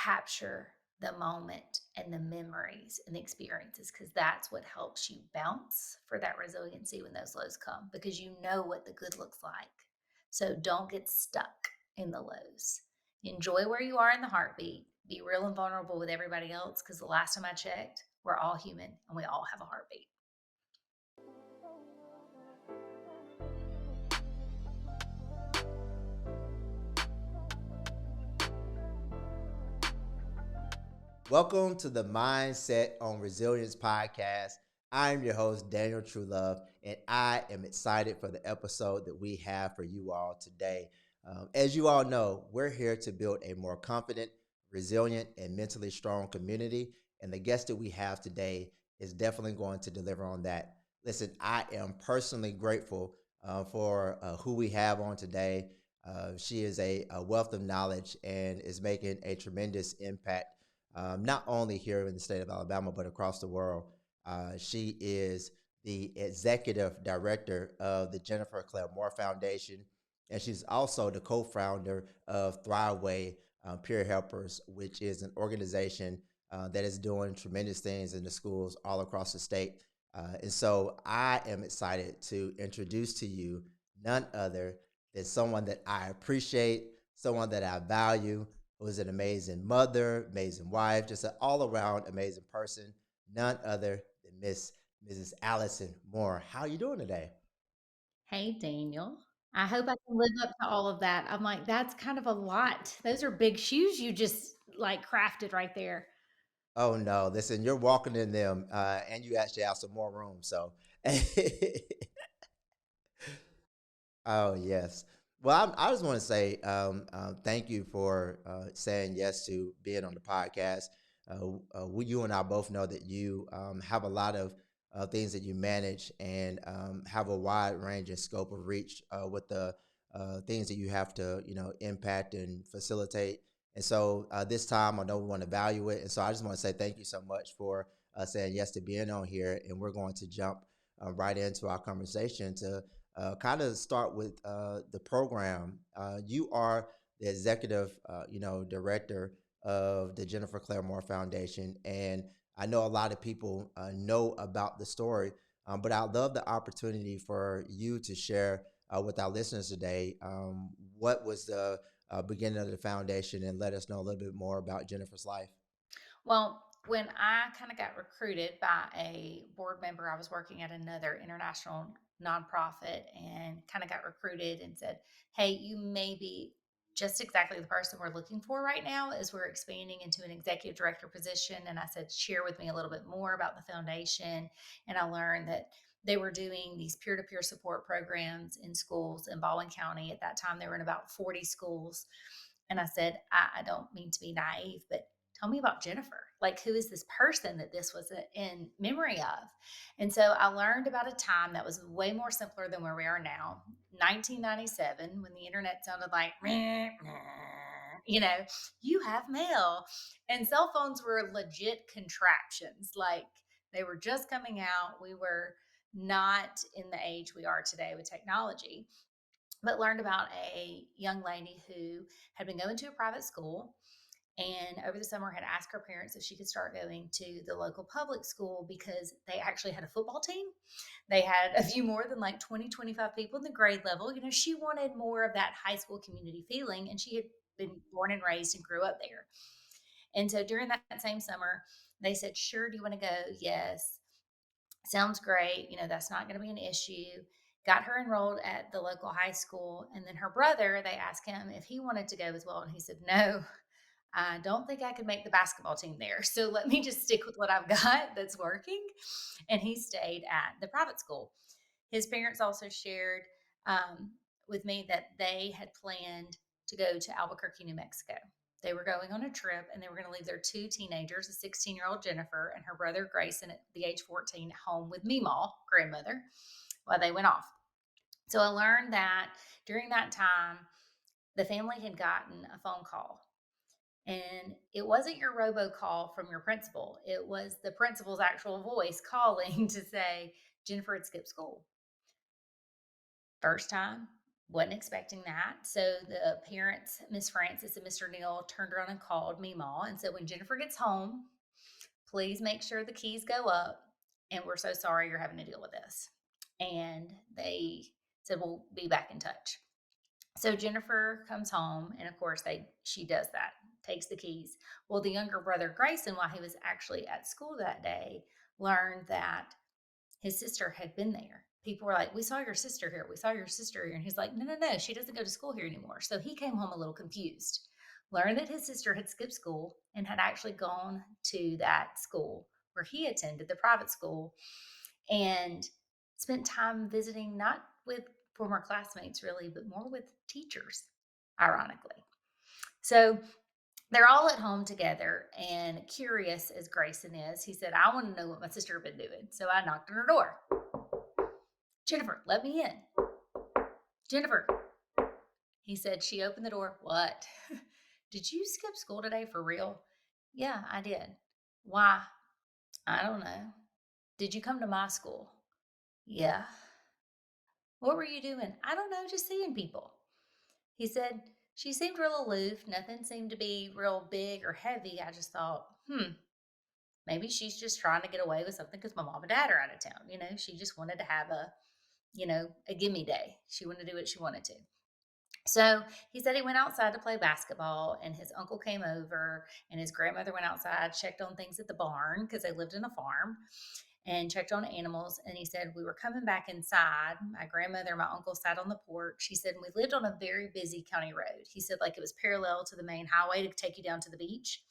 capture the moment and the memories and the experiences, because that's what helps you bounce for that resiliency when those lows come, because you know what the good looks like. So don't get stuck in the lows. Enjoy where you are in the heartbeat. Be real and vulnerable with everybody else, because the last time I checked, we're all human and we all have a heartbeat. Welcome to the Mindset on Resilience podcast. I'm your host, Daniel Truelove, and I am excited for the episode that we have for you all today. As you all know, we're here to build a more confident, resilient, and mentally strong community. And the guest that we have today is definitely going to deliver on that. Listen, I am personally grateful for who we have on today. She is a wealth of knowledge and is making a tremendous impact not only here in the state of Alabama, but across the world. She is the executive director of the Jennifer Claire Moore Foundation, and she's also the co-founder of ThriveWay Peer Helpers, which is an organization that is doing tremendous things in the schools all across the state. And so I am excited to introduce to you none other than someone that I appreciate, someone that I value, who is an amazing mother, amazing wife, just an all-around amazing person, none other than Mrs. Allison Moore. How are you doing today? Hey, Daniel. I hope I can live up to all of that. I'm like, that's kind of a lot. Those are big shoes you just like crafted right there. Oh no, listen, you're walking in them, and you actually have some more room. So, oh yes. Well, I just want to say thank you for saying yes to being on the podcast. You and I both know that you have a lot of things that you manage and have a wide range and scope of reach with the things that you have to, impact and facilitate. And so this time, I know we want to value it. And so I just want to say thank you so much for saying yes to being on here. And we're going to jump right into our conversation to kind of start with the program. You are the executive, director of the Jennifer Claire Moore Foundation, and I know a lot of people know about the story, but I'd love the opportunity for you to share with our listeners today what was the beginning of the foundation, and let us know a little bit more about Jennifer's life. Well, when I kind of got recruited by a board member, I was working at another international nonprofit and kind of got recruited and said, hey, you may be just exactly the person we're looking for right now as we're expanding into an executive director position. And I said, share with me a little bit more about the foundation. And I learned that they were doing these peer-to-peer support programs in schools in Baldwin County. At that time, they were in about 40 schools. And I said, I don't mean to be naive, but tell me about Jennifer. Like, who is this person that this was in memory of? And so I learned about a time that was way more simpler than where we are now. 1997, when the internet sounded like, meh, meh, you know, you have mail. And cell phones were legit contraptions. Like, they were just coming out. We were not in the age we are today with technology, but learned about a young lady who had been going to a private school and over the summer had asked her parents if she could start going to the local public school because they actually had a football team. They had a few more than like 20, 25 people in the grade level. You know, she wanted more of that high school community feeling, and she had been born and raised and grew up there. And so during that same summer, they said, sure, do you want to go? Yes. Sounds great. You know, that's not going to be an issue. Got her enrolled at the local high school. And then her brother, they asked him if he wanted to go as well. And he said, no, I don't think I could make the basketball team there. So let me just stick with what I've got that's working. And he stayed at the private school. His parents also shared um, with me that they had planned to go to Albuquerque, New Mexico. They were going on a trip and they were going to leave their two teenagers, a 16-year-old Jennifer and her brother Grayson at the age 14, home with Meemaw, grandmother, while they went off. So I learned that during that time, the family had gotten a phone call. And it wasn't your robocall from your principal. It was the principal's actual voice calling to say, Jennifer had skipped school. First time, Wasn't expecting that. So the parents, Miss Francis and Mr. Neal, turned around and called Meemaw and said, when Jennifer gets home, please make sure the keys go up. And we're so sorry you're having to deal with this. And they said, we'll be back in touch. So Jennifer comes home, and of course, she does that, takes the keys. Well, the younger brother Grayson, while he was actually at school that day, learned that his sister had been there. People were like, we saw your sister here. We saw your sister here. And he's like, no, she doesn't go to school here anymore. So he came home a little confused, learned that his sister had skipped school and had actually gone to that school where he attended, the private school, and spent time visiting not with former classmates really, but more with teachers, ironically. So they're all at home together, and curious as Grayson is, he said, I want to know what my sister had been doing. So I knocked on her door. Jennifer, let me in. Jennifer. He said, she opened the door. What? Did you skip school today for real? Yeah, I did. Why? I don't know. Did you come to my school? Yeah. What were you doing? I don't know, just seeing people. He said, she seemed real aloof. Nothing seemed to be real big or heavy. I just thought, maybe she's just trying to get away with something because my mom and dad are out of town. She just wanted to have a gimme day. She wanted to do what she wanted to. So he said he went outside to play basketball, and his uncle came over, and his grandmother went outside, checked on things at the barn because they lived in a farm, and checked on animals. And he said, we were coming back inside. My grandmother and my uncle sat on the porch. He said, we lived on a very busy county road. He said, like it was parallel to the main highway to take you down to the beach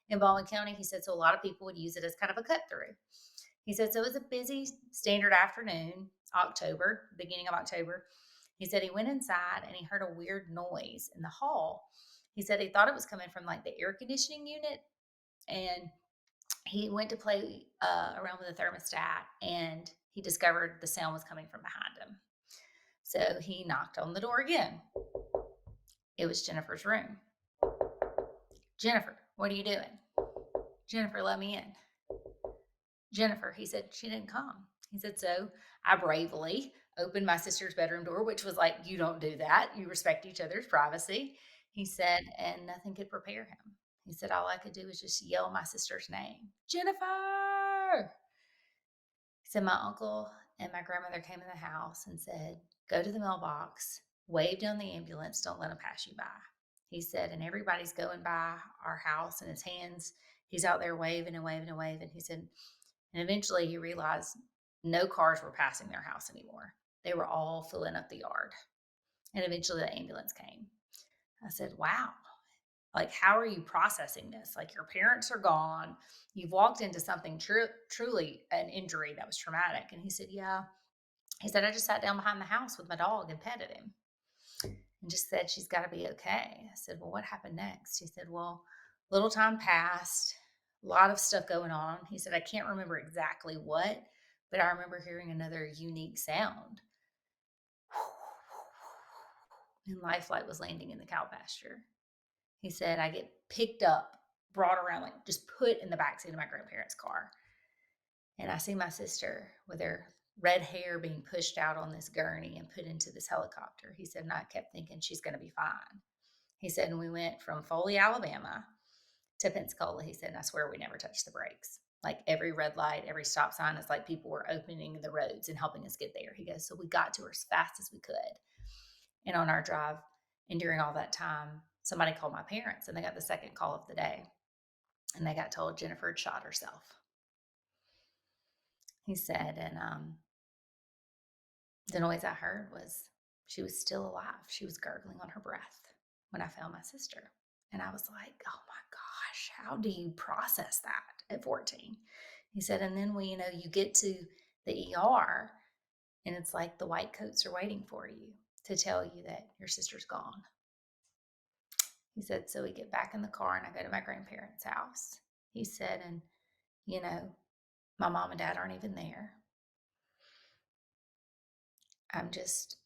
in Baldwin County. He said, so a lot of people would use it as kind of a cut through. He said, so it was a busy standard afternoon, beginning of October. He said he went inside and he heard a weird noise in the hall. He said he thought it was coming from like the air conditioning unit, and he went to play around with the thermostat, and he discovered the sound was coming from behind him. So he knocked on the door again. It was Jennifer's room. Jennifer, what are you doing? Jennifer, let me in. Jennifer, he said, she didn't come. He said, so I bravely opened my sister's bedroom door, which was like, you don't do that. You respect each other's privacy. He said, and nothing could prepare him. He said, all I could do was just yell my sister's name, Jennifer. He said, my uncle and my grandmother came in the house and said, go to the mailbox, wave down the ambulance, don't let them pass you by. He said, and everybody's going by our house, and his hands, he's out there waving and waving and waving. He said, and eventually he realized no cars were passing their house anymore. They were all filling up the yard. And eventually the ambulance came. I said, wow, like, how are you processing this? Like, your parents are gone. You've walked into something truly an injury that was traumatic. And he said, yeah. He said, I just sat down behind the house with my dog and petted him and just said, she's got to be okay. I said, well, what happened next? He said, well, little time passed, a lot of stuff going on. He said, I can't remember exactly what, but I remember hearing another unique sound. And Lifeline was landing in the cow pasture. He said, I get picked up, brought around, like just put in the backseat of my grandparents' car. And I see my sister with her red hair being pushed out on this gurney and put into this helicopter. He said, and I kept thinking she's going to be fine. He said, and we went from Foley, Alabama to Pensacola. He said, and I swear we never touched the brakes. Like every red light, every stop sign, it's like people were opening the roads and helping us get there. He goes, so we got to her as fast as we could. And on our drive, and during all that time, somebody called my parents, and they got the second call of the day. And they got told Jennifer had shot herself. He said, and the noise I heard was she was still alive. She was gurgling on her breath when I found my sister. And I was like, oh my gosh, how do you process that at 14? He said, and then you get to the ER, and it's like the white coats are waiting for you to tell you that your sister's gone. He said, so we get back in the car and I go to my grandparents' house. He said, and my mom and dad aren't even there. I'm just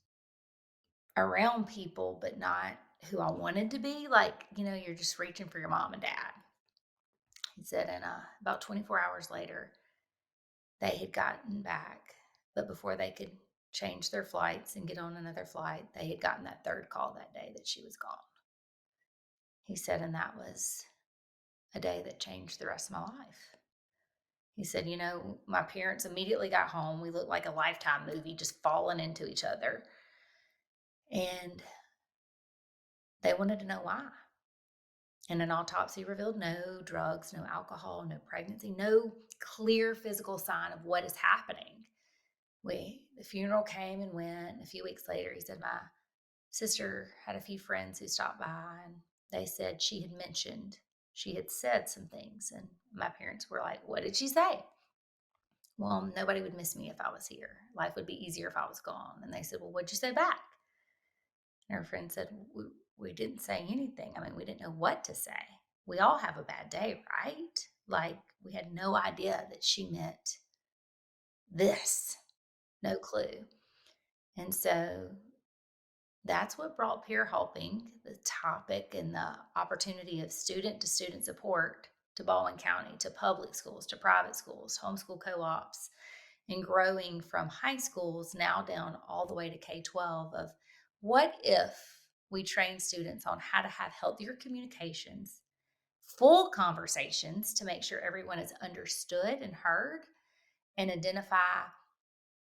around people, but not who I wanted to be. Like, you're just reaching for your mom and dad. He said, and about 24 hours later, they had gotten back. But before they could change their flights and get on another flight. They had gotten that third call that day that she was gone. He said, and that was a day that changed the rest of my life. He said, my parents immediately got home. We looked like a Lifetime movie, just falling into each other. And they wanted to know why. And an autopsy revealed no drugs, no alcohol, no pregnancy, no clear physical sign of what is happening. The funeral came and went. A few weeks later, he said, my sister had a few friends who stopped by, and they said she had said some things. And my parents were like, what did she say? Well, nobody would miss me if I was here. Life would be easier if I was gone. And they said, well, what'd you say back? And her friend said, we didn't say anything. I mean, we didn't know what to say. We all have a bad day, right? Like, we had no idea that she meant this, no clue. And so that's what brought peer helping, the topic and the opportunity of student to student support, to Baldwin County, to public schools, to private schools, homeschool co-ops, and growing from high schools now down all the way to K-12 of what if we train students on how to have healthier communications, full conversations to make sure everyone is understood and heard, and identify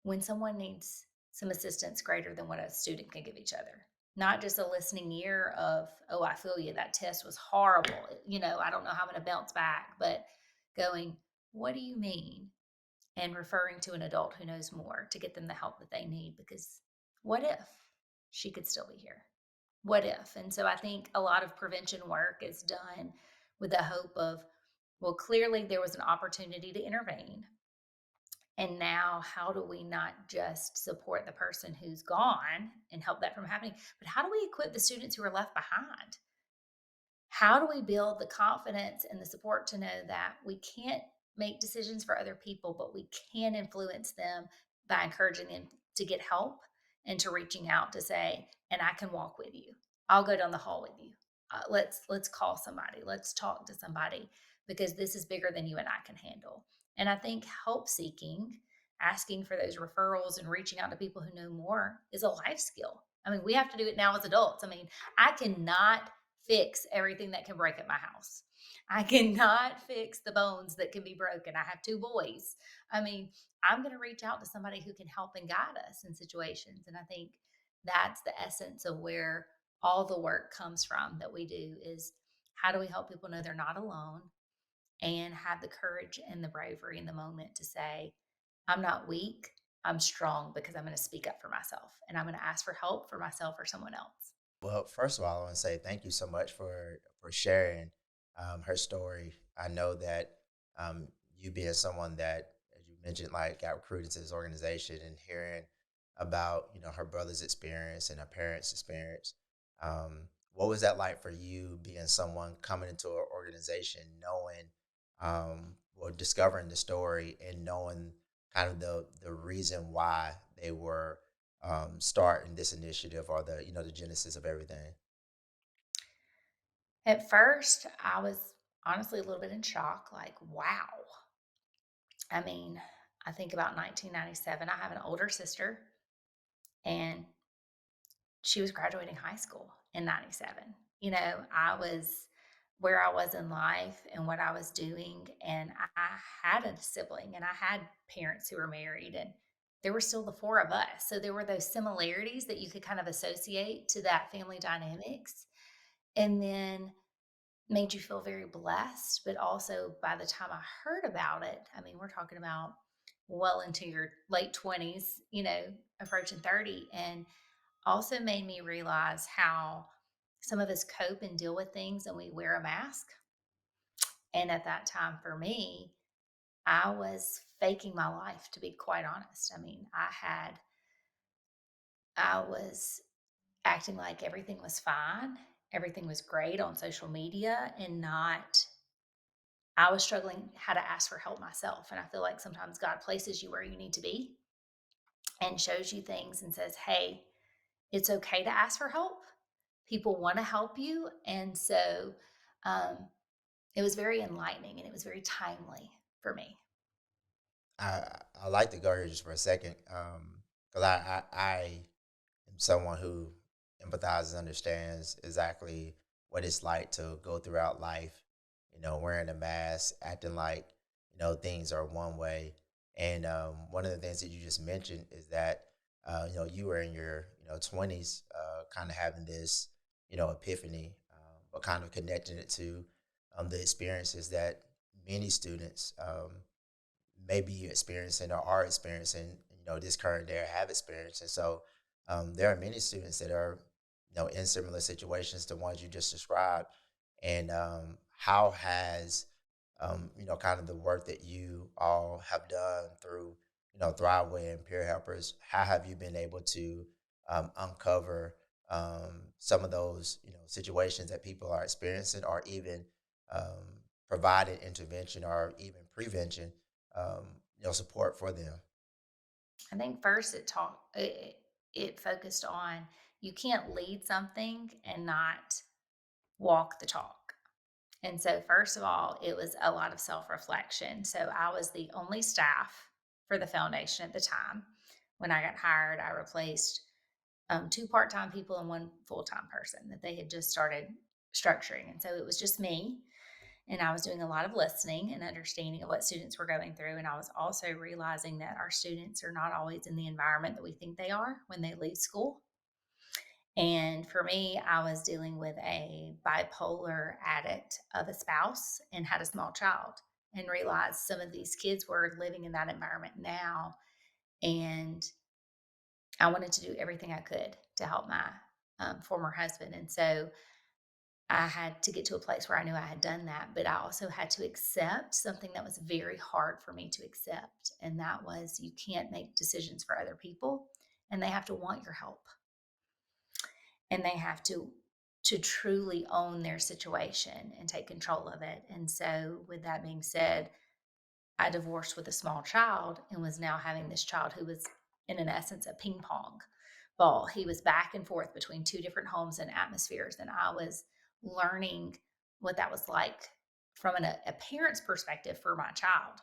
when someone needs some assistance greater than what a student can give each other. Not just a listening ear of, oh, I feel you, that test was horrible. I don't know how I'm going to bounce back, but going, what do you mean? And referring to an adult who knows more to get them the help that they need. Because what if she could still be here? What if? And so I think a lot of prevention work is done with the hope of, well, clearly there was an opportunity to intervene. And now, how do we not just support the person who's gone and help that from happening, but how do we equip the students who are left behind? How do we build the confidence and the support to know that we can't make decisions for other people, but we can influence them by encouraging them to get help and to reaching out to say, and I can walk with you. I'll go down the hall with you. Let's call somebody. Let's talk to somebody because this is bigger than you and I can handle. And I think help seeking, asking for those referrals and reaching out to people who know more is a life skill. I mean, we have to do it now as adults. I mean, I cannot fix everything that can break at my house. I cannot fix the bones that can be broken. I have two boys. I mean, I'm going to reach out to somebody who can help and guide us in situations. And I think that's the essence of where all the work comes from that we do is how do we help people know they're not alone and have the courage and the bravery in the moment to say, I'm not weak. I'm strong because I'm going to speak up for myself and I'm going to ask for help for myself or someone else. Well, first of all, I want to say thank you so much for sharing her story. I know that you being someone that, as you mentioned, like got recruited to this organization and hearing about her brother's experience and her parents' experience. What was that like for you, being someone coming into an organization, knowing or discovering the story and knowing kind of the reason why they were starting this initiative or the genesis of everything? At first, I was honestly a little bit in shock, like, wow. I mean, I think about 1997. I have an older sister, and she was graduating high school in 97. I was where I was in life and what I was doing. And I had a sibling and I had parents who were married, and there were still the four of us. So there were those similarities that you could kind of associate to that family dynamics. And then made you feel very blessed. But also, by the time I heard about it, I mean, we're talking about well into your late 20s, approaching 30. And also made me realize how some of us cope and deal with things and we wear a mask. And at that time for me, I was faking my life, to be quite honest. I mean, I was acting like everything was fine, everything was great on social media, and not, I was struggling how to ask for help myself. And I feel like sometimes God places you where you need to be and shows you things and says, hey, it's okay to ask for help. People want to help you. And so um, it was very enlightening and it was very timely for me. I like to go here just for a second, because because I am someone who empathizes, understands exactly what it's like to go throughout life, wearing a mask, acting like, things are one way. And one of the things that you just mentioned is that, you were in your, 20s, kind of having this, epiphany, but kind of connecting it to the experiences that many students may be experiencing or are experiencing, this current day or have experienced. And so there are many students that are, in similar situations to ones you just described. And how has, kind of the work that you all have done through, ThriveWay and peer helpers, how have you been able to uncover some of those, situations that people are experiencing, or even provided intervention or even prevention, um, support for them? I think first it focused on you can't lead something and not walk the talk. And so first of all, it was a lot of self-reflection. So I was the only staff for the foundation at the time. When I got hired, I replaced two part-time people and one full-time person that they had just started structuring. And so it was just me. And I was doing a lot of listening and understanding of what students were going through. And I was also realizing that our students are not always in the environment that we think they are when they leave school. And for me, I was dealing with a bipolar addict of a spouse and had a small child, and realized some of these kids were living in that environment now. And I wanted to do everything I could to help my former husband. And so I had to get to a place where I knew I had done that, but I also had to accept something that was very hard for me to accept. And that was you can't make decisions for other people, and they have to want your help, and they have to truly own their situation and take control of it. And so with that being said, I divorced with a small child and was now having this child who was, in an essence, a ping pong ball. He was back and forth between two different homes and atmospheres. And I was learning what that was like from a parent's perspective for my child.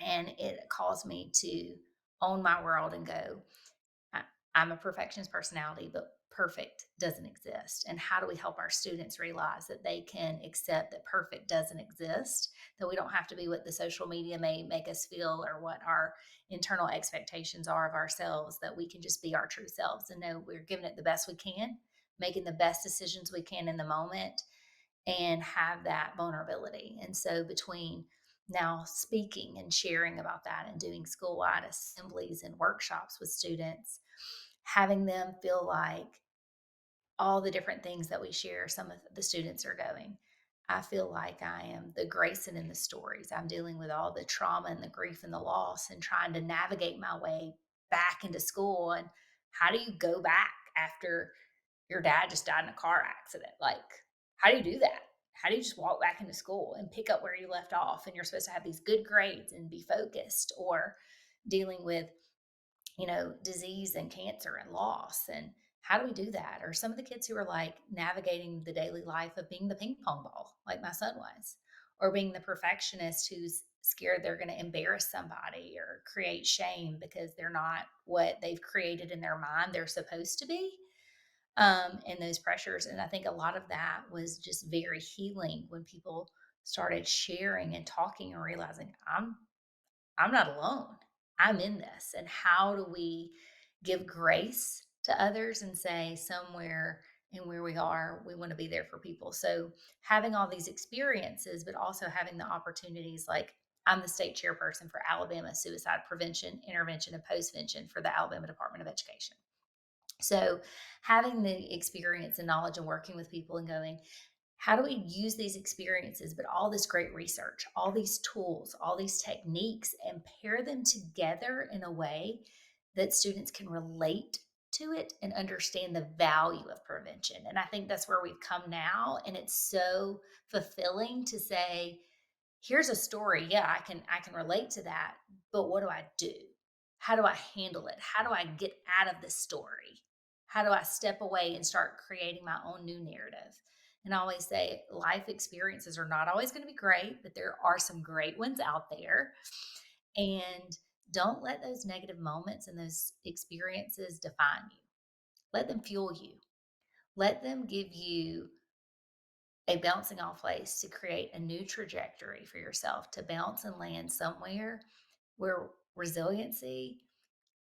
And it caused me to own my world and go, I, I'm a perfectionist personality, but perfect doesn't exist. And how do we help our students realize that they can accept that perfect doesn't exist, that we don't have to be what the social media may make us feel or what our internal expectations are of ourselves, that we can just be our true selves and know we're giving it the best we can, making the best decisions we can in the moment, and have that vulnerability. And so between now speaking and sharing about that and doing school-wide assemblies and workshops with students, having them feel like all the different things that we share, some of the students are going, I feel like I am the Grayson in the stories. I'm dealing with all the trauma and the grief and the loss and trying to navigate my way back into school. And how do you go back after your dad just died in a car accident? Like, how do you do that? How do you just walk back into school and pick up where you left off? And you're supposed to have these good grades and be focused, or dealing with, disease and cancer and loss. And how do we do that? Or some of the kids who are like navigating the daily life of being the ping pong ball, like my son was, or being the perfectionist who's scared they're going to embarrass somebody or create shame because they're not what they've created in their mind they're supposed to be, and those pressures. And I think a lot of that was just very healing when people started sharing and talking and realizing I'm not alone. I'm in this. And how do we give grace to others and say somewhere in where we are, we want to be there for people. So having all these experiences, but also having the opportunities, like I'm the state chairperson for Alabama Suicide Prevention, Intervention, and Postvention for the Alabama Department of Education. So having the experience and knowledge and working with people and going, how do we use these experiences, but all this great research, all these tools, all these techniques, and pair them together in a way that students can relate to it and understand the value of prevention? And I think that's where we've come now. And it's so fulfilling to say, here's a story. Yeah, I can relate to that, but what do I do? How do I handle it? How do I get out of this story? How do I step away and start creating my own new narrative? And I always say life experiences are not always going to be great, but there are some great ones out there. And Don't let those negative moments and those experiences define you. Let them fuel you. Let them give you a bouncing off place to create a new trajectory for yourself to bounce and land somewhere where resiliency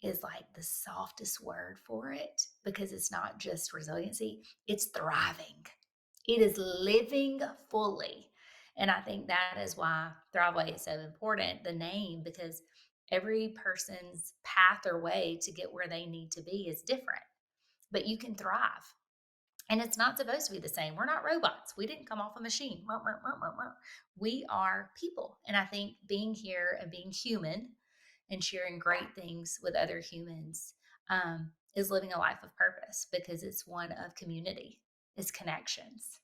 is like the softest word for it, because it's not just resiliency, it's thriving. It is living fully. And I think that is why ThriveWay is so important, the name, because every person's path or way to get where they need to be is different, but you can thrive. And it's not supposed to be the same. We're not robots. We didn't come off a machine. We are people. And I think being here and being human and sharing great things with other humans is living a life of purpose, because it's one of community, it's connections.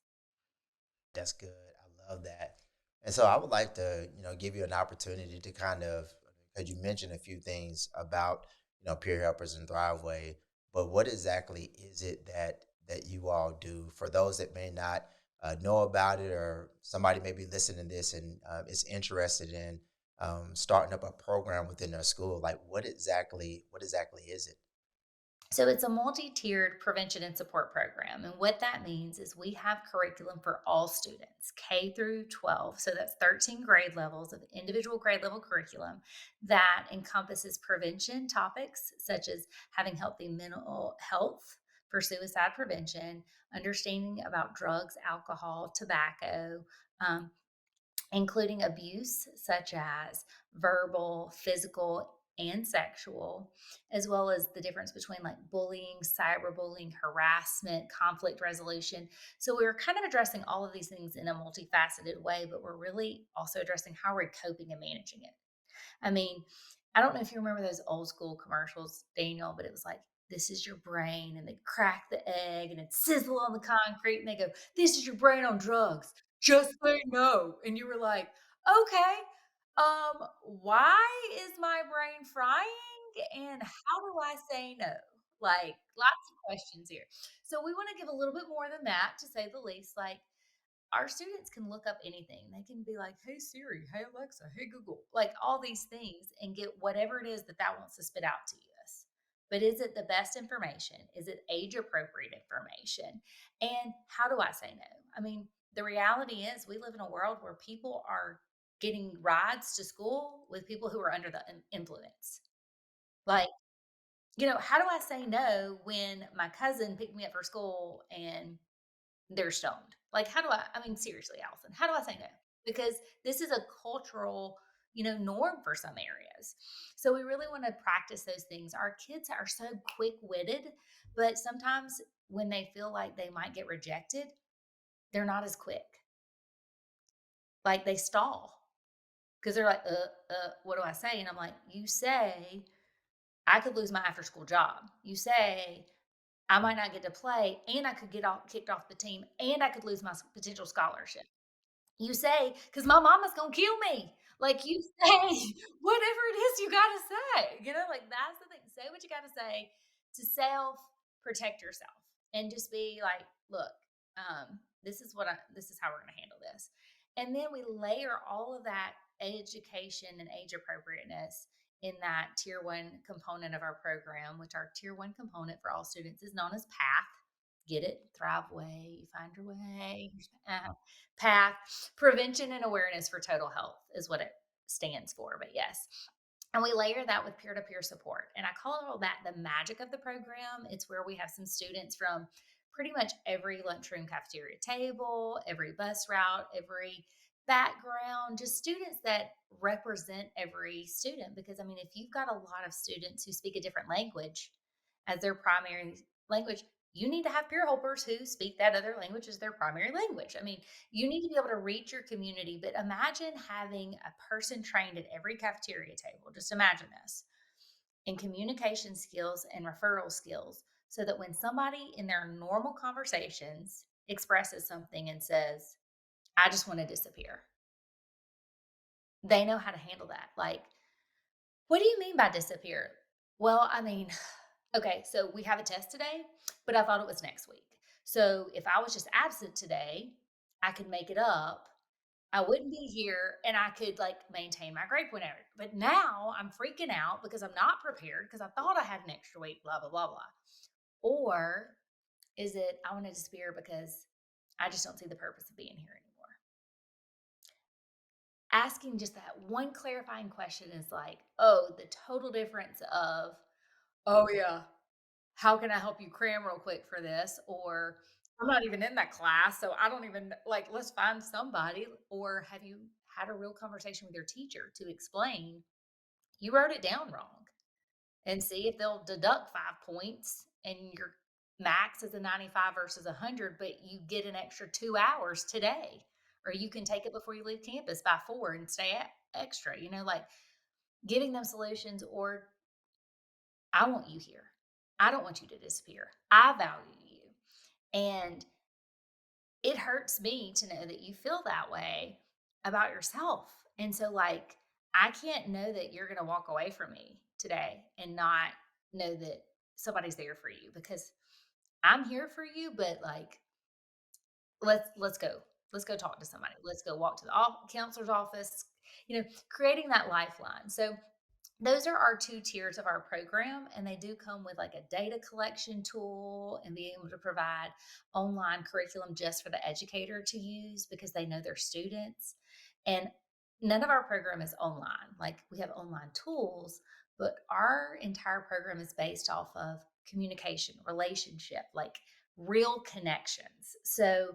That's good. I love that. And so I would like to, give you an opportunity to kind of, because you mentioned a few things about, peer helpers and Thriveway, but what exactly is it that you all do for those that may not know about it, or somebody may be listening to this and is interested in starting up a program within their school? Like, what exactly is it? So it's a multi-tiered prevention and support program. And what that means is we have curriculum for all students, K through 12. So that's 13 grade levels of individual grade level curriculum that encompasses prevention topics such as having healthy mental health for suicide prevention, understanding about drugs, alcohol, tobacco, um, including abuse such as verbal, physical, and sexual, as well as the difference between like bullying, cyberbullying, harassment, conflict resolution. So we were kind of addressing all of these things in a multifaceted way, but we're really also addressing how we're coping and managing it. I mean, I don't know if you remember those old school commercials, Daniel, but it was like, this is your brain, and they crack the egg and it sizzle on the concrete, and they go, this is your brain on drugs. Just say no. And you were like, okay, why is my brain frying? And how do I say no? Like lots of questions here. So we want to give a little bit more than that, to say the least. Like, our students can look up anything. They can be like, hey Siri, hey Alexa, hey Google, like all these things, and get whatever it is that that wants to spit out to us. But is it the best information? Is it age appropriate information? And how do I say no? I mean, the reality is we live in a world where people are getting rides to school with people who are under the influence. Like, how do I say no when my cousin picked me up for school and they're stoned? Like, how do I mean, seriously, Allison, how do I say no? Because this is a cultural, norm for some areas. So we really want to practice those things. Our kids are so quick-witted, but sometimes when they feel like they might get rejected, they're not as quick. Like, they stall because they're like, what do I say? And I'm like, you say, I could lose my after school job. You say, I might not get to play, and I could get kicked off the team, and I could lose my potential scholarship. You say, "'Cause my mama's gonna kill me." Like, you say whatever it is you gotta say, like, that's the thing. Say what you gotta say to self-protect yourself, and just be like, "Look, this is how we're gonna handle this." And then we layer all of that education and age appropriateness in that tier 1 component of our program, which our tier 1 component for all students is known as PATH. Get it? ThriveWay, find your way. PATH, prevention and awareness for total health is what it stands for. But yes. And we layer that with peer to peer support. And I call all that the magic of the program. It's where we have some students from pretty much every lunchroom cafeteria table, every bus route, every background, just students that represent every student. Because, I mean, if you've got a lot of students who speak a different language as their primary language, you need to have peer helpers who speak that other language as their primary language. I mean, you need to be able to reach your community, but imagine having a person trained at every cafeteria table. Just imagine this, in communication skills and referral skills, so that when somebody in their normal conversations expresses something and says, I just want to disappear, they know how to handle that. Like, what do you mean by disappear? Well, I mean, okay, so we have a test today, but I thought it was next week. So if I was just absent today, I could make it up I wouldn't be here and I could like maintain my grade point average. But now I'm freaking out because I'm not prepared because I thought I had an extra week, blah, blah, blah, blah. Or is it I want to disappear because I just don't see the purpose of being here anymore? Asking just that one clarifying question is like, oh, the total difference of, oh, yeah, how can I help you cram real quick for this? Or I'm not even in that class, so I don't even like, let's find somebody. Or have you had a real conversation with your teacher to explain you wrote it down wrong and see if they'll deduct 5 points and your max is a 95 versus 100, but you get an extra 2 hours today. Or you can take it before you leave campus by 4 and stay extra, like giving them solutions. Or I want you here. I don't want you to disappear. I value you. And it hurts me to know that you feel that way about yourself. And so, like, I can't know that you're going to walk away from me today and not know that somebody's there for you because I'm here for you, but like, let's go. Let's go talk to somebody. Let's go walk to the counselor's office, creating that lifeline. So those are our 2 tiers of our program, and they do come with like a data collection tool and being able to provide online curriculum just for the educator to use because they know their students. And none of our program is online. Like we have online tools, but our entire program is based off of communication, relationship, like real connections. So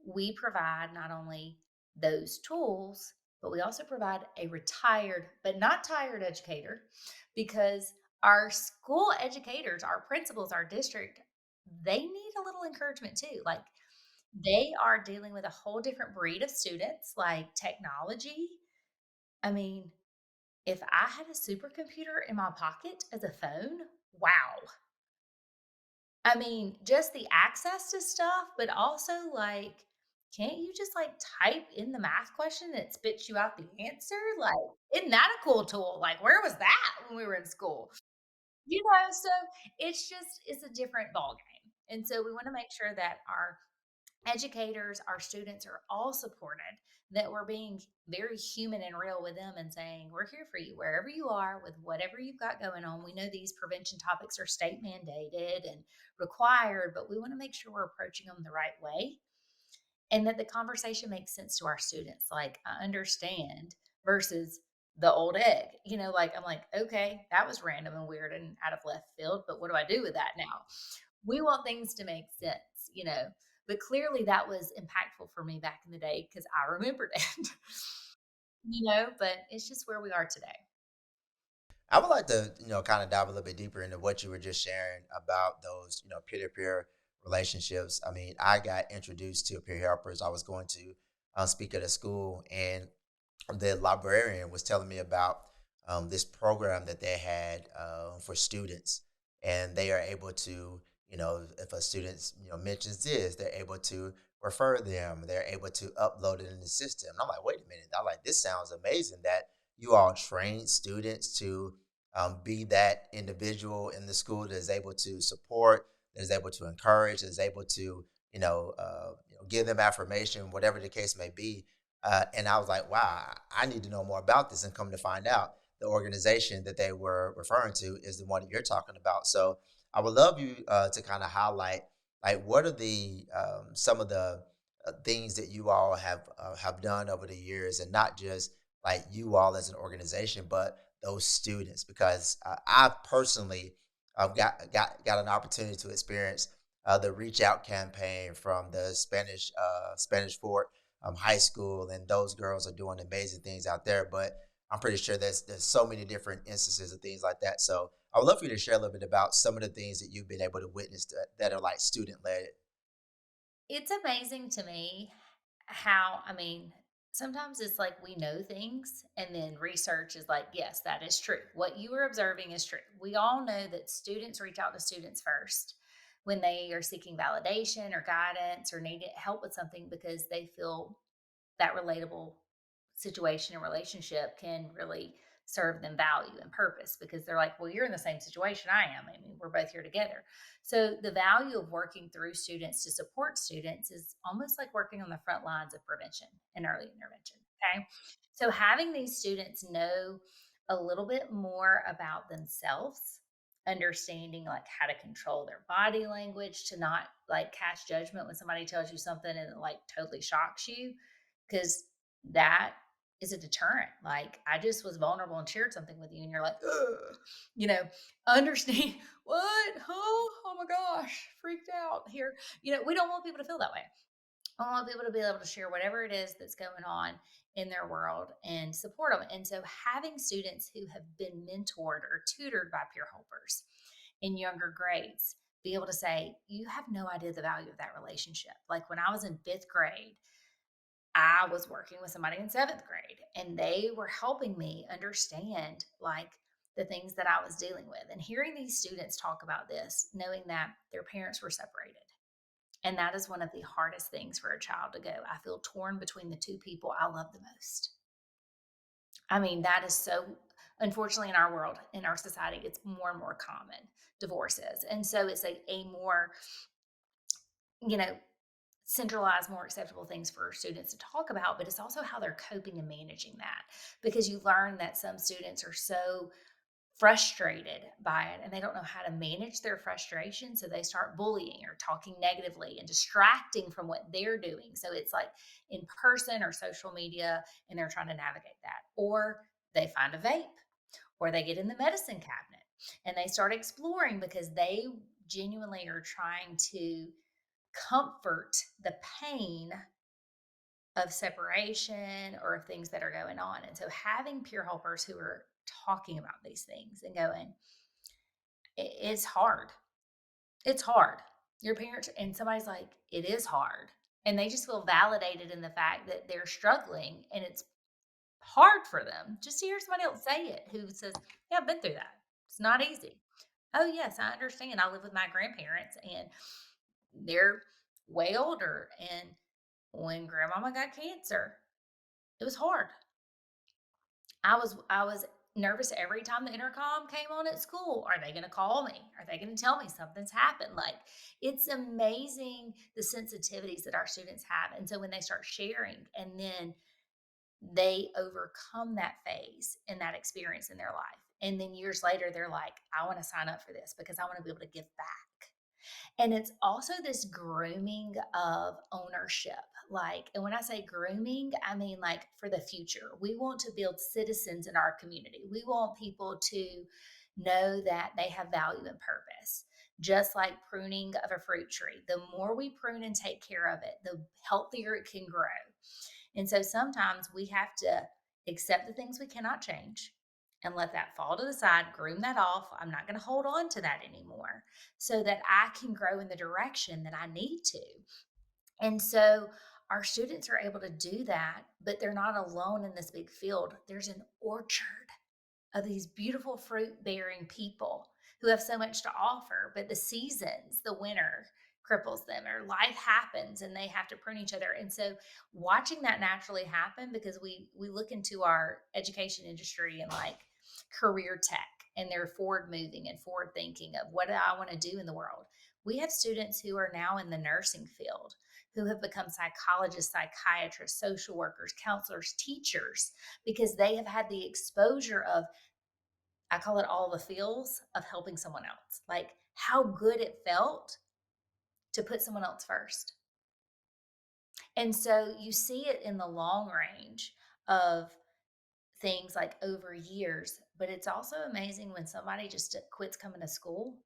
we provide not only those tools, but we also provide a retired but not tired educator because our school educators, our principals, our district, they need a little encouragement too. Like they are dealing with a whole different breed of students, like technology. I mean, if I had a supercomputer in my pocket as a phone, wow. I mean, just the access to stuff, but also like, can't you just like type in the math question and it spits you out the answer? Like, isn't that a cool tool? Like, where was that when we were in school? So it's a different ball game. And so we want to make sure that our educators, our students are all supported, that we're being very human and real with them and saying, we're here for you wherever you are with whatever you've got going on. We know these prevention topics are state mandated and required, but we want to make sure we're approaching them the right way and that the conversation makes sense to our students. Like, I understand versus the old egg, like, I'm like, okay, that was random and weird and out of left field, but what do I do with that now? We want things to make sense. But clearly that was impactful for me back in the day because I remembered it, but it's just where we are today. I would like to, kind of dive a little bit deeper into what you were just sharing about those, peer-to-peer relationships. I mean, I got introduced to peer helpers. I was going to speak at a school, and the librarian was telling me about this program that they had for students, and they are able to, if a student, mentions this, they're able to refer them. They're able to upload it in the system. And I'm like, wait a minute. I'm like, this sounds amazing that you all train students to be that individual in the school that is able to support, that is able to encourage, that is able to, give them affirmation, whatever the case may be. And I was like, wow, I need to know more about this. And come to find out, the organization that they were referring to is the one that you're talking about. So I would love you to kind of highlight, like, what are the some of the things that you all have done over the years, and not just like you all as an organization, but those students, because I've personally got an opportunity to experience the Reach Out campaign from the Spanish Fort High School, and those girls are doing amazing things out there. But I'm pretty sure there's so many different instances of things like that. So I would love for you to share a little bit about some of the things that you've been able to witness that are like student led. It's amazing to me how, I mean, sometimes it's like we know things and then research is like, yes, that is true. What you are observing is true. We all know that students reach out to students first when they are seeking validation or guidance or need help with something because they feel that relatable situation and relationship can really serve them value and purpose, because they're like, well, you're in the same situation I am. I mean, we're both here together. So the value of working through students to support students is almost like working on the front lines of prevention and early intervention. Okay. So having these students know a little bit more about themselves, understanding like how to control their body language, to not like cast judgment when somebody tells you something and it like totally shocks you, because that is a deterrent. Like, I just was vulnerable and shared something with you, and you're like, ugh, you know, understand what? Oh my gosh, freaked out here. We don't want people to feel that way. I want people to be able to share whatever it is that's going on in their world and support them. And so, having students who have been mentored or tutored by peer helpers in younger grades be able to say, you have no idea the value of that relationship. Like, when I was in fifth grade, I was working with somebody in seventh grade, and they were helping me understand like the things that I was dealing with. And hearing these students talk about this, knowing that their parents were separated. And that is one of the hardest things for a child to go. I feel torn between the two people I love the most. I mean, that is so, unfortunately, in our world, in our society, it's more and more common, divorces. And so it's a more, you know, centralized, more acceptable things for students to talk about, but it's also how they're coping and managing that, because you learn that some students are so frustrated by it and they don't know how to manage their frustration. So they start bullying or talking negatively and distracting from what they're doing. So it's like in person or social media, and they're trying to navigate that. Or they find a vape, or they get in the medicine cabinet and they start exploring because they genuinely are trying to comfort the pain of separation or of things that are going on. And so having peer helpers who are talking about these things and going, it's hard. It's hard. Your parents, and somebody's like, it is hard. And they just feel validated in the fact that they're struggling and it's hard for them just to hear somebody else say it who says, yeah, I've been through that. It's not easy. Oh, yes, I understand. I live with my grandparents and they're way older. And when grandmama got cancer, it was hard. I was nervous every time the intercom came on at school. Are they going to call me? Are they going to tell me something's happened? Like, it's amazing the sensitivities that our students have. And so when they start sharing and then they overcome that phase and that experience in their life, and then years later they're like, I want to sign up for this because I want to be able to give back. And it's also this grooming of ownership. Like, and when I say grooming, I mean like for the future. We want to build citizens in our community. We want people to know that they have value and purpose. Just like pruning of a fruit tree. The more we prune and take care of it, the healthier it can grow. And so sometimes we have to accept the things we cannot change and let that fall to the side, groom that off. I'm not going to hold on to that anymore so that I can grow in the direction that I need to. And so our students are able to do that, but they're not alone in this big field. There's an orchard of these beautiful fruit bearing people who have so much to offer, but the seasons, the winter cripples them, or life happens and they have to prune each other. And so watching that naturally happen, because we look into our education industry and like career tech, and they're forward moving and forward thinking of what do I want to do in the world. We have students who are now in the nursing field who have become psychologists, psychiatrists, social workers, counselors, teachers, because they have had the exposure of, I call it all the feels of helping someone else. Like how good it felt to put someone else first. And so you see it in the long range of things like over years, but it's also amazing when somebody just quits coming to school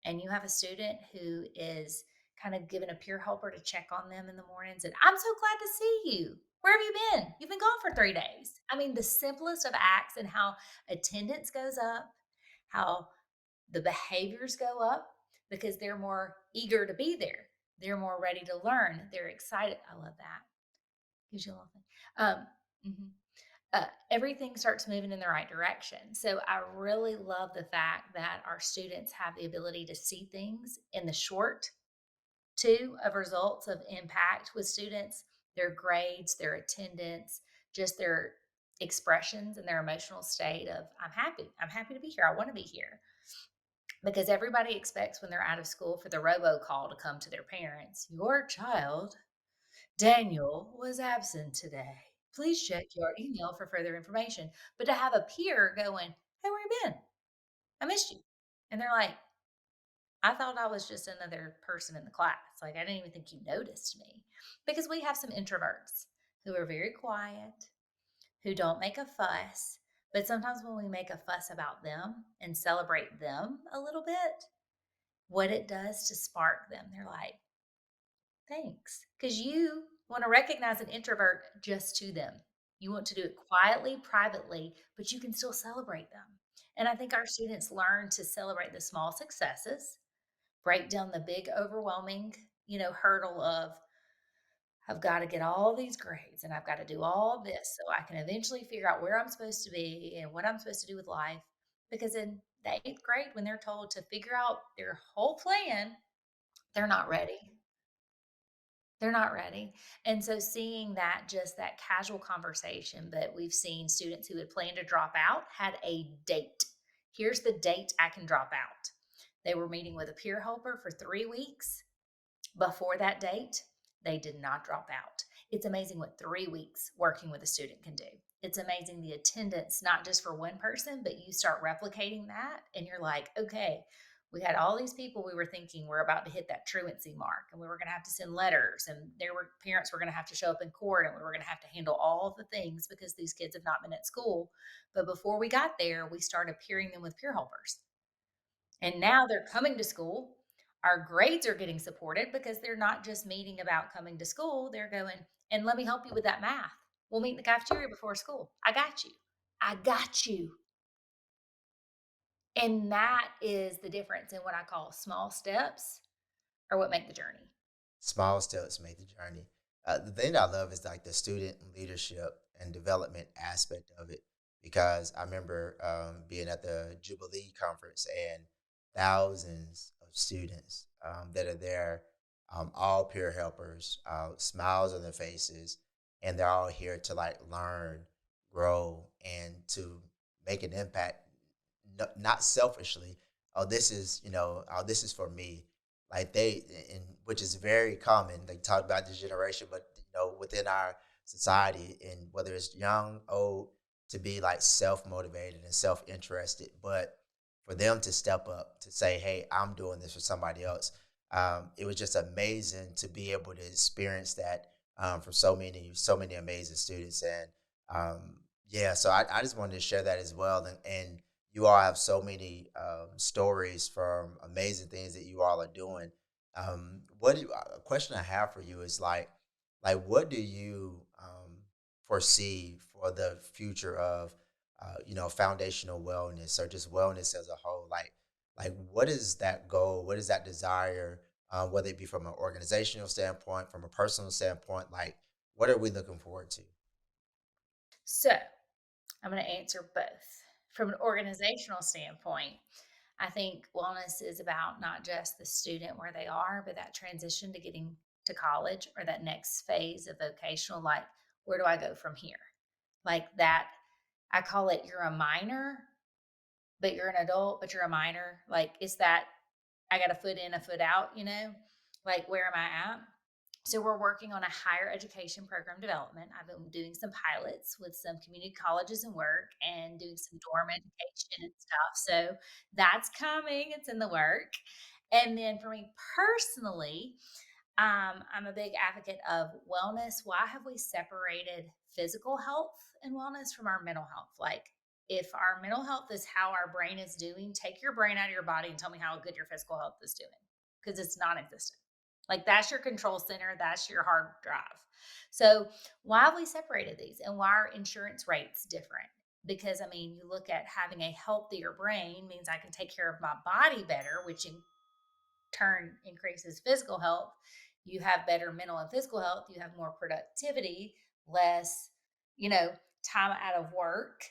and you have a student who is kind of given a peer helper to check on them in the mornings and, I'm so glad to see you. Where have you been? You've been gone for 3 days. I mean, the simplest of acts, and how attendance goes up, how the behaviors go up because they're more eager to be there. They're more ready to learn. They're excited. I love that. Gives you a little thing. Mhm. Everything starts moving in the right direction. So I really love the fact that our students have the ability to see things in the short too of results of impact with students, their grades, their attendance, just their expressions and their emotional state of, I'm happy to be here, I want to be here. Because everybody expects when they're out of school for the robocall to come to their parents. Your child, Daniel, was absent today. Please check your email for further information. But to have a peer going, hey, where you been? I missed you. And they're like, I thought I was just another person in the class. Like, I didn't even think you noticed me. Because we have some introverts who are very quiet, who don't make a fuss. But sometimes when we make a fuss about them and celebrate them a little bit, what it does to spark them, they're like, thanks. Because you want to recognize an introvert just to them. You want to do it quietly, privately, but you can still celebrate them. And I think our students learn to celebrate the small successes, break down the big, overwhelming, hurdle of, I've got to get all these grades and I've got to do all this so I can eventually figure out where I'm supposed to be and what I'm supposed to do with life. Because in the eighth grade, when they're told to figure out their whole plan, they're not ready. They're not ready. And so seeing that, just that casual conversation, but we've seen students who had planned to drop out had a date. Here's the date I can drop out. They were meeting with a peer helper for 3 weeks. Before that date, they did not drop out. It's amazing what 3 weeks working with a student can do. It's amazing the attendance, not just for one person, but you start replicating that and you're like, okay, we had all these people we were thinking were about to hit that truancy mark and we were going to have to send letters and parents were going to have to show up in court and we were going to have to handle all of the things because these kids have not been at school. But before we got there, we started pairing them with peer helpers. And now they're coming to school. Our grades are getting supported because they're not just meeting about coming to school. They're going, and let me help you with that math. We'll meet in the cafeteria before school. I got you. I got you. And that is the difference in what I call small steps or what make the journey. Small steps make the journey. The thing that I love is like the student leadership and development aspect of it, because I remember being at the Jubilee conference and thousands of students that are there, all peer helpers, smiles on their faces, and they're all here to like learn, grow, and to make an impact, not selfishly. Oh, this is oh, this is for me, like they, and which is very common. They talk about this generation, but within our society, and whether it's young, old, to be like self motivated and self interested, but for them to step up to say, "Hey, I'm doing this for somebody else." It was just amazing to be able to experience that for so many amazing students, and yeah. So I just wanted to share that as well, and you all have so many stories from amazing things that you all are doing. A question I have for you is like what do you foresee for the future of foundational wellness or just wellness as a whole? Like what is that goal? What is that desire? Whether it be from an organizational standpoint, from a personal standpoint, like what are we looking forward to? So I'm going to answer both. From an organizational standpoint, I think wellness is about not just the student where they are, but that transition to getting to college or that next phase of vocational, like, where do I go from here? Like that, I call it you're a minor, but you're an adult, but you're a minor. Like, it's that I got a foot in, a foot out. Like, where am I at? So we're working on a higher education program development. I've been doing some pilots with some community colleges and work and doing some dorm education and stuff. So that's coming. It's in the work. And then for me personally, I'm a big advocate of wellness. Why have we separated physical health and wellness from our mental health? Like, if our mental health is how our brain is doing, take your brain out of your body and tell me how good your physical health is doing, because it's non existent. Like, that's your control center, that's your hard drive. So, why have we separated these and why are insurance rates different? Because, I mean, you look at having a healthier brain means I can take care of my body better, which in turn increases physical health. You have better mental and physical health, you have more productivity, less, you know, time out of work,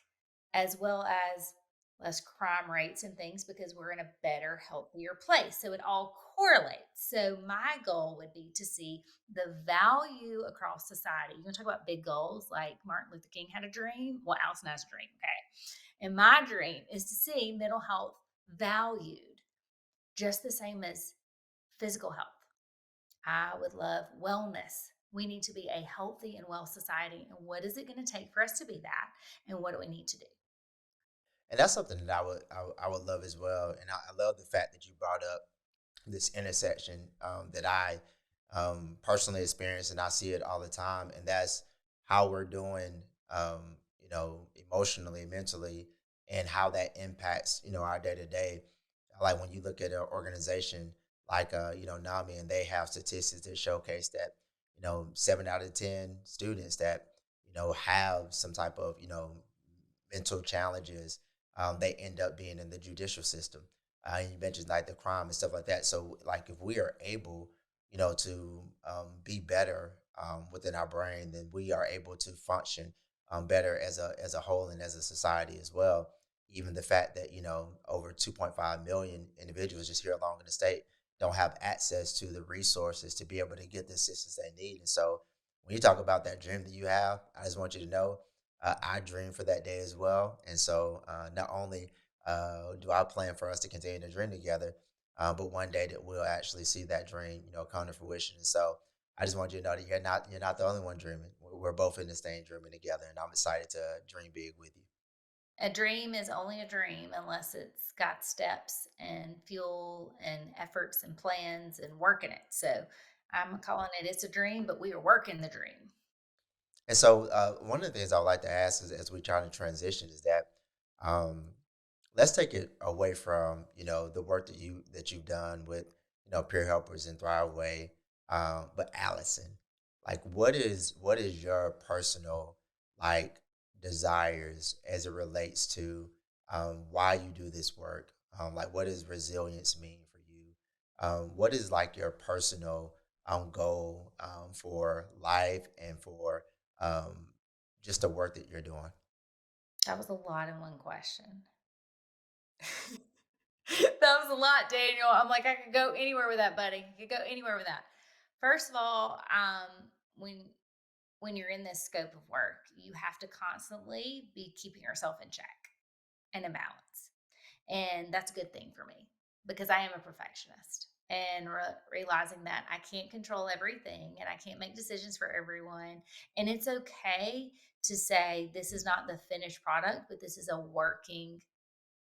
as well as less crime rates and things because we're in a better, healthier place. So it all correlates. So my goal would be to see the value across society. You're going to talk about big goals like Martin Luther King had a dream. Well, Allison has a dream. Okay. And my dream is to see mental health valued just the same as physical health. I would love wellness. We need to be a healthy and well society. And what is it going to take for us to be that? And what do we need to do? And that's something that I would love as well. And I love the fact that you brought up this intersection that I personally experience, and I see it all the time. And that's how we're doing, emotionally, mentally, and how that impacts, our day to day. Like when you look at an organization like, NAMI, and they have statistics that showcase that, 7 out of 10 students that, have some type of, mental challenges, they end up being in the judicial system. And you mentioned like the crime and stuff like that. So, like, if we are able, to be better within our brain, then we are able to function better as a whole and as a society as well. Even the fact that over 2.5 million individuals just here along in the state don't have access to the resources to be able to get the assistance they need. And so, when you talk about that dream that you have, I just want you to know I dream for that day as well. And so, not only do I plan for us to continue to dream together, but one day that we'll actually see that dream, come to fruition. And so, I just want you to know that you're not the only one dreaming. We're both in this thing dreaming together, and I'm excited to dream big with you. A dream is only a dream unless it's got steps and fuel and efforts and plans and work in it. So I'm calling it it's a dream, but we are working the dream. And so, one of the things I would like to ask is, as we try to transition, is that um, let's take it away from the work that you've done with peer helpers and ThriveWay, but Allison, like, what is your personal, like, desires as it relates to why you do this work? Like, what does resilience mean for you? What is like your personal goal for life and for um, just the work that you're doing? That was a lot in one question. That was a lot, Daniel. I'm like, I could go anywhere with that, buddy. You could go anywhere with that. First of all, when when you're in this scope of work, you have to constantly be keeping yourself in check and in balance. And that's a good thing for me because I am a perfectionist and realizing that I can't control everything and I can't make decisions for everyone. And it's okay to say, this is not the finished product, but this is a working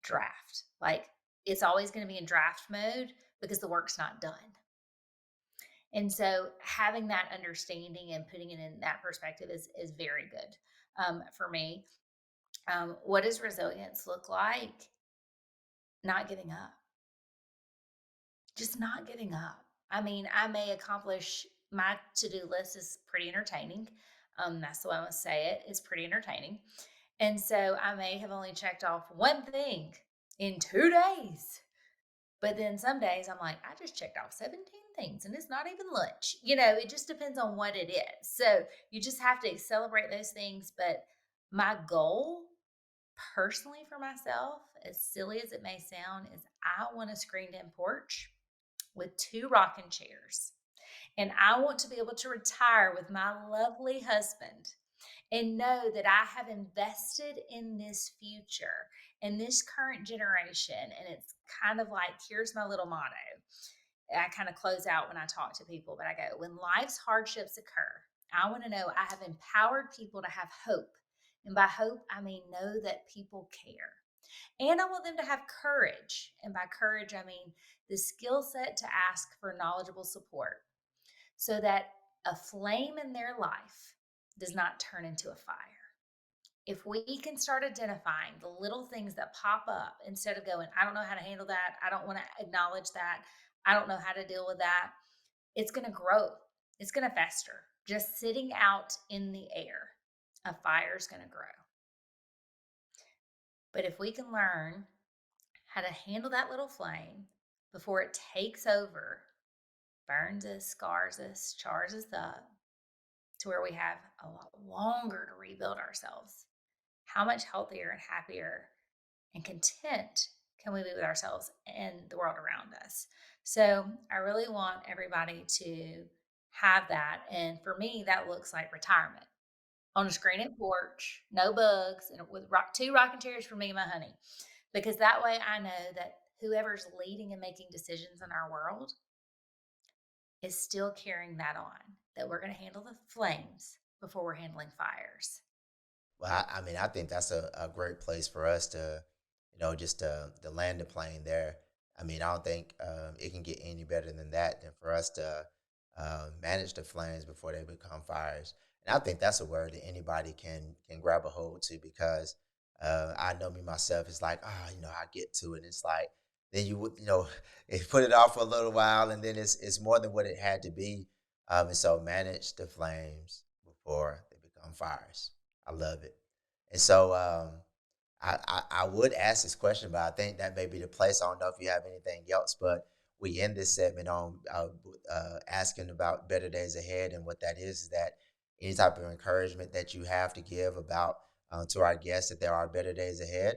draft. Like, it's always going to be in draft mode because the work's not done. And so having that understanding and putting it in that perspective is very good for me. What does resilience look like? Not giving up, just not giving up. I mean, I may accomplish my to-do list is pretty entertaining. That's the way I want to say it. It's pretty entertaining. And so I may have only checked off one thing in 2 days. But then some days I'm like, I just checked off 17 things and it's not even lunch. It just depends on what it is. So you just have to celebrate those things. But my goal personally for myself, as silly as it may sound, is I want a screened in porch with 2 rocking chairs. And I want to be able to retire with my lovely husband and know that I have invested in this future and this current generation. And it's kind of like, here's my little motto. I kind of close out when I talk to people, but I go, when life's hardships occur, I want to know I have empowered people to have hope. And by hope, I mean know that people care. And I want them to have courage. And by courage, I mean the skill set to ask for knowledgeable support so that a flame in their life does not turn into a fire. If we can start identifying the little things that pop up instead of going, I don't know how to handle that, I don't want to acknowledge that, I don't know how to deal with that, it's going to grow, it's going to fester. Just sitting out in the air, a fire is going to grow. But if we can learn how to handle that little flame before it takes over, burns us, scars us, chars us up, to where we have a lot longer to rebuild ourselves, how much healthier and happier and content can we be with ourselves and the world around us? So I really want everybody to have that. And for me, that looks like retirement on a screened porch, no bugs, and with two rocking chairs for me and my honey. Because that way I know that whoever's leading and making decisions in our world is still carrying that on, that we're going to handle the flames before we're handling fires. Well, I mean, I think that's a great place for us to, just to land the plane there. I mean, I don't think it can get any better than that than for us to manage the flames before they become fires. And I think that's a word that anybody can grab a hold to because I know me myself. It's like, I get to it. It's like then you would, it put it off for a little while, and then it's more than what it had to be. And so manage the flames before they become fires. I love it. And so I would ask this question, but I think that may be the place. I don't know if you have anything else, but we end this segment on asking about better days ahead. And what that is that any type of encouragement that you have to give about to our guests that there are better days ahead.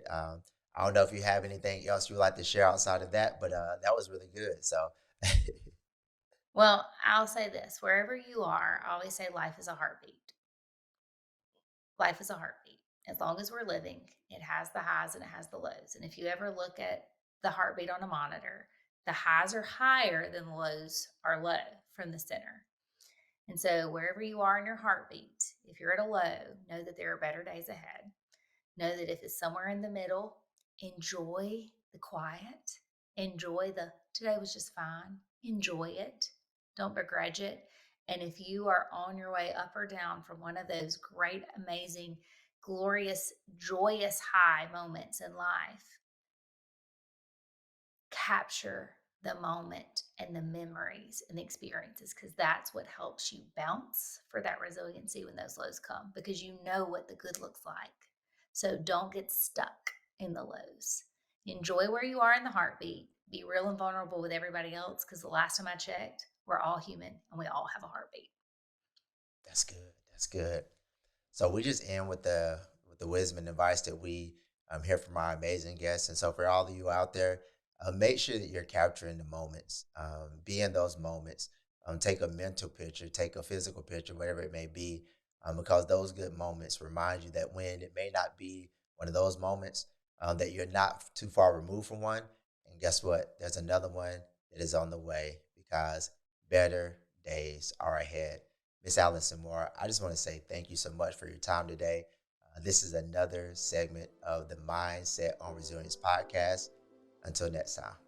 I don't know if you have anything else you'd like to share outside of that, but that was really good. So, Well, I'll say this, wherever you are, I always say life is a heartbeat. Life is a heartbeat. As long as we're living, it has the highs and it has the lows. And if you ever look at the heartbeat on a monitor, the highs are higher than the lows are low from the center. And so, wherever you are in your heartbeat, if you're at a low, know that there are better days ahead. Know that if it's somewhere in the middle, enjoy the quiet, enjoy the today was just fine, enjoy it, don't begrudge it. And if you are on your way up or down from one of those great, amazing, glorious, joyous high moments in life, capture the moment and the memories and the experiences because that's what helps you bounce for that resiliency when those lows come because you know what the good looks like. So don't get stuck in the lows. Enjoy where you are in the heartbeat. Be real and vulnerable with everybody else because the last time I checked, we're all human and we all have a heartbeat. that's good. That's good. So we just end with the wisdom and advice that we hear from our amazing guests. And so for all of you out there, make sure that you're capturing the moments. Be in those moments. Take a mental picture, take a physical picture, whatever it may be, because those good moments remind you that when it may not be one of those moments, that you're not too far removed from one. And guess what? There's another one that is on the way because better days are ahead. Miss Allison Moore, I just want to say thank you so much for your time today. This is another segment of the Mindset on Resilience podcast. Until next time.